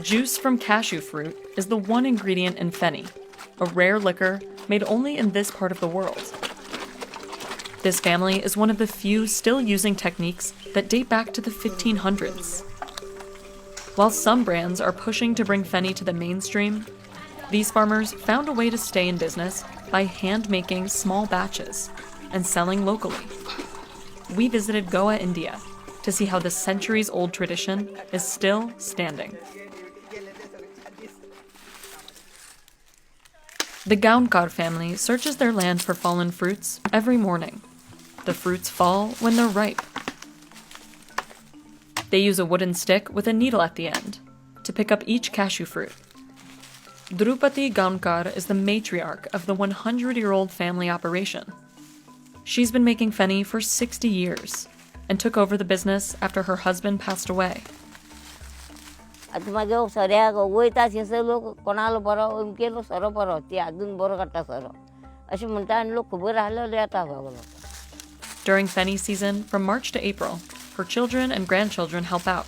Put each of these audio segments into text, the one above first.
Juice from cashew fruit is the one ingredient in Feni, a rare liquor made only in this part of the world. This family is one of the few still using techniques that date back to the 1500s. While some brands are pushing to bring Feni to the mainstream, these farmers found a way to stay in business by hand-making small batches and selling locally. We visited Goa, India, to see how this centuries-old tradition is still standing. The Gaunkar family searches their land for fallen fruits every morning. The fruits fall when they're ripe. They use a wooden stick with a needle at the end to pick up each cashew fruit. Drupati Gaunkar is the matriarch of the 100-year-old family operation. She's been making Feni for 60 years and took over the business after her husband passed away. During Feni season, from March to April, her children and grandchildren help out.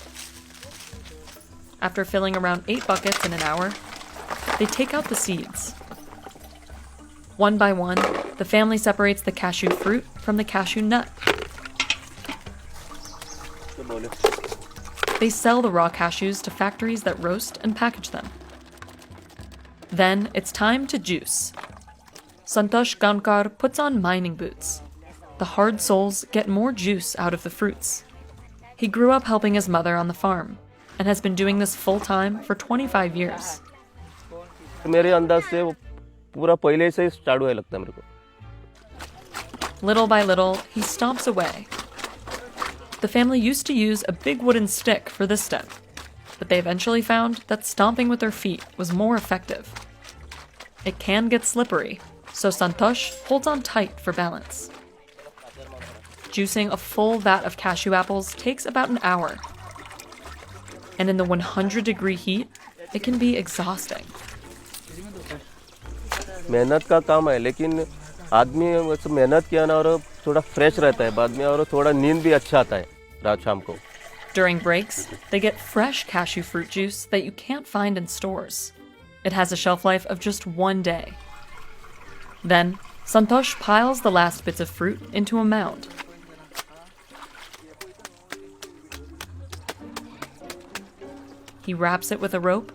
After filling around 8 buckets in an hour, they take out the seeds. One by one, the family separates the cashew fruit from the cashew nut. They sell the raw cashews to factories that roast and package them. Then it's time to juice. Santosh Gaunkar puts on mining boots. The hard soles get more juice out of the fruits. He grew up helping his mother on the farm and has been doing this full-time for 25 years. Little by little, he stomps away. The family used to use a big wooden stick for this step, but they eventually found that stomping with their feet was more effective. It can get slippery, so Santosh holds on tight for balance. Juicing a full vat of cashew apples takes about an hour. And in the 100-degree heat, it can be exhausting. मेहनत का काम है, लेकिन आदमी मेहनत किया ना और थोड़ा फ्रेश रहता है बाद में और थोड़ा नींद भी अच्छा आता है रात शाम को. During breaks, they get fresh cashew fruit juice that you can't find in stores. It has a shelf life of just 1 day. Then, Santosh piles the last bits of fruit into a mound. He wraps it with a rope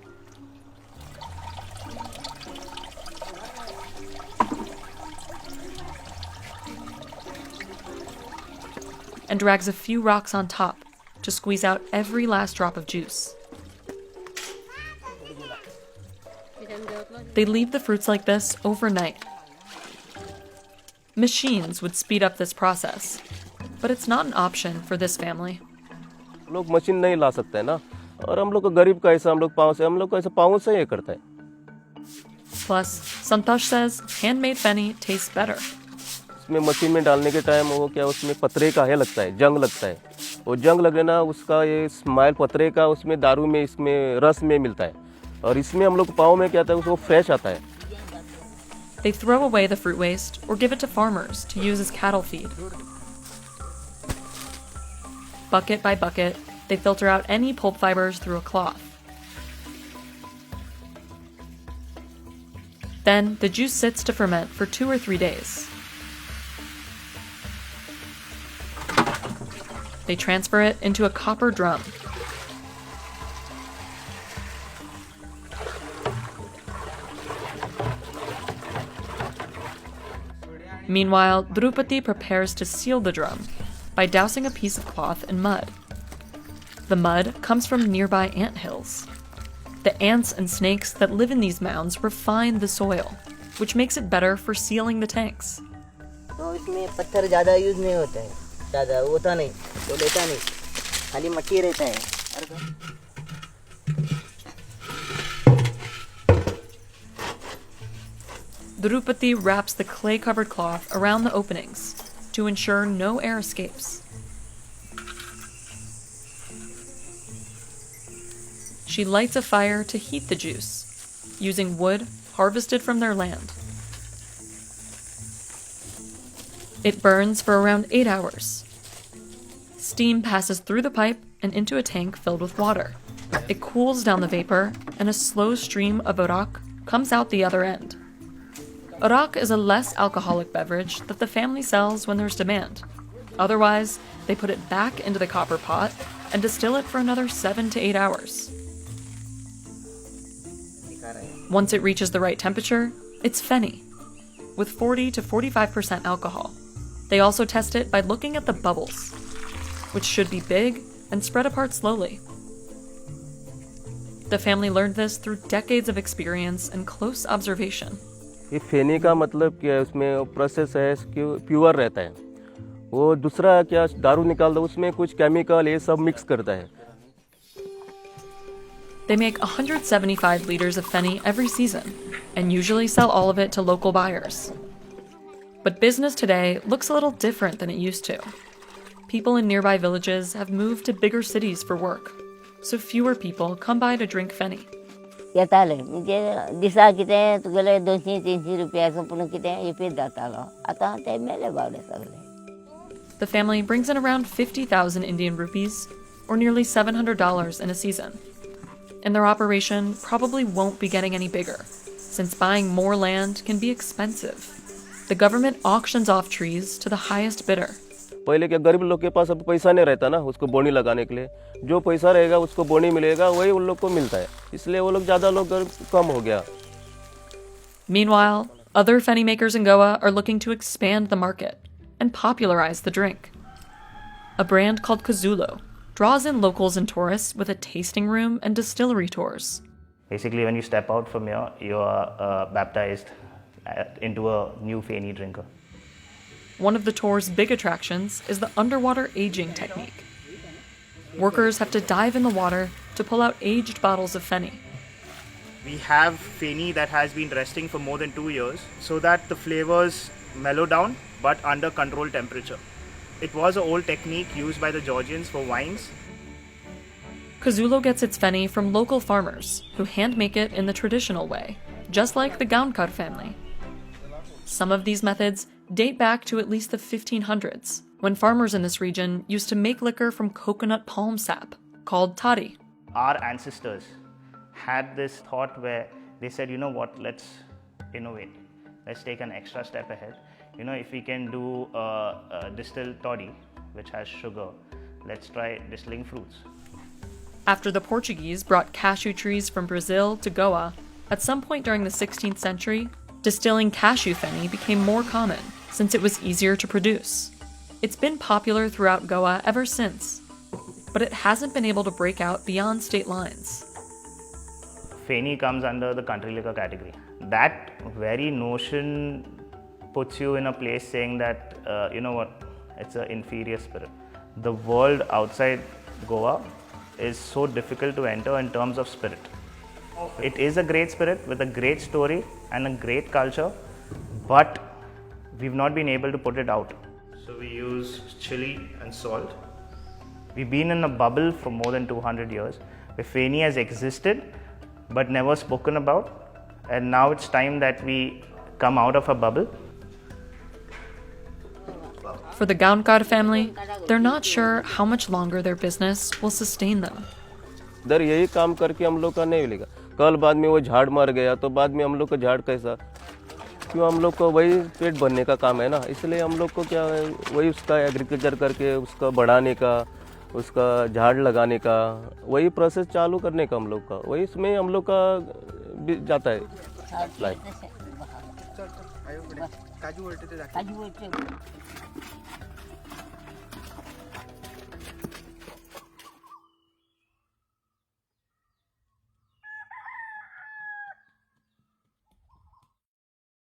and drags a few rocks on top to squeeze out every last drop of juice. They leave the fruits like this overnight. Machines would speed up this process, but it's not an option for this family. लोग machine नहीं ला सकते ना, और हम लोग को गरीब का ऐसा हम लोग पाँव से ये करते हैं. Plus, Santosh says handmade Feni tastes better. इसमें मशीन में डालने के टाइम वो क्या उसमें पतरे का है लगता है, जंग लगता है. वो जंग लगने ना उसका ये स्माइल पतरे का उसमें दारू में इसमें रस में मिलता है, और इसमें हम लोग पाँव में क्या आता है वो फ्रेश आता है. They throw away the fruit waste or give it to farmers to use as cattle feed. Bucket by bucket, they filter out any pulp fibers through a cloth. Then the juice sits to ferment for 2 or 3 days. They transfer it into a copper drum. Meanwhile, Drupati prepares to seal the drum by dousing a piece of cloth in mud. The mud comes from nearby anthills. The ants and snakes that live in these mounds refine the soil, which makes it better for sealing the tanks. तो इसमें पत्थर ज़्यादा use नहीं होता है, ज़्यादा होता नहीं, तो लेता नहीं, खाली मट्टी रहता है. Drupati wraps the clay-covered cloth around the openings to ensure no air escapes. She lights a fire to heat the juice, using wood harvested from their land. It burns for around 8 hours. Steam passes through the pipe and into a tank filled with water. It cools down the vapor, and a slow stream of arak comes out the other end. Arak is a less alcoholic beverage that the family sells when there's demand. Otherwise, they put it back into the copper pot and distill it for another 7 to 8 hours. Once it reaches the right temperature, it's Feni, with 40 to 45% alcohol. They also test it by looking at the bubbles, which should be big and spread apart slowly. The family learned this through decades of experience and close observation. ये फेनी का मतलब क्या है, उसमें process है कि pure रहता है. वो दूसरा क्या दारू निकाल दो, उसमें कुछ केमिकल ये सब मिक्स करता है. They make 175 liters of Feni every season and usually sell all of it to local buyers. But business today looks a little different than it used to. People in nearby villages have moved to bigger cities for work, so fewer people come by to drink Feni. येताले म्हणजे दिसा कितें तुगेले 200-300 रुपया संपूर्ण कितें येपीत जातालो आतां ते मेले बावडे सगळे. The family brings in around 50,000 Indian rupees, or nearly $700 in a season. And their operation probably won't be getting any bigger, since buying more land can be expensive. The government auctions off trees to the highest bidder. पहले क्या गरीब लोग के पास अब पैसा नहीं रहता ना उसको बोनी लगाने के लिए. जो पैसा रहेगा उसको बोनी मिलेगा, वही उन लोग को मिलता है. इसलिए वो लोग ज़्यादा लोग कम हो गया. Meanwhile, other Feni makers in Goa are looking to expand the market and popularize the drink. A brand called Kazulo draws in locals and tourists with a tasting room and distillery tours. Basically, when you step out from here, you are baptized into a new Feni drinker. One of the tour's big attractions is the underwater aging technique. Workers have to dive in the water to pull out aged bottles of Feni. We have Feni that has been resting for more than 2 years so that the flavors mellow down but under controlled temperature. It was an old technique used by the Georgians for wines. Kazulo gets its Feni from local farmers who hand make it in the traditional way, just like the Gaunkar family. Some of these methods date back to at least the 1500s, when farmers in this region used to make liquor from coconut palm sap, called toddy. Our ancestors had this thought where they said, you know what, let's innovate. Let's take an extra step ahead. You know, if we can do a distilled toddy, which has sugar, let's try distilling fruits. After the Portuguese brought cashew trees from Brazil to Goa, at some point during the 16th century, distilling cashew Feni became more common since it was easier to produce. It's been popular throughout Goa ever since, but it hasn't been able to break out beyond state lines. Feni comes under the country liquor category. That very notion puts you in a place saying that, you know what, it's an inferior spirit. The world outside Goa is so difficult to enter in terms of spirit. It is a great spirit with a great story and a great culture, but we've not been able to put it out. So we use chili and salt. We've been in a bubble for more than 200 years, where Feni has existed but never spoken about, and now it's time that we come out of a bubble. For the Gaunkar family, they're not sure how much longer their business will sustain them. इधर यही काम करके हम लोग का नहीं मिलेगा. कल बाद में वो झाड़ मर गया तो बाद में हम लोग का झाड़ कैसा, क्यों हम लोग को वही पेट भरने का काम है ना. इसलिए हम लोग को क्या है, वही उसका एग्रीकल्चर करके उसका बढ़ाने का, उसका झाड़ लगाने का, वही प्रोसेस चालू करने का हम लोग का, वही इसमें हम लोग का जाता है लाइफ. काजू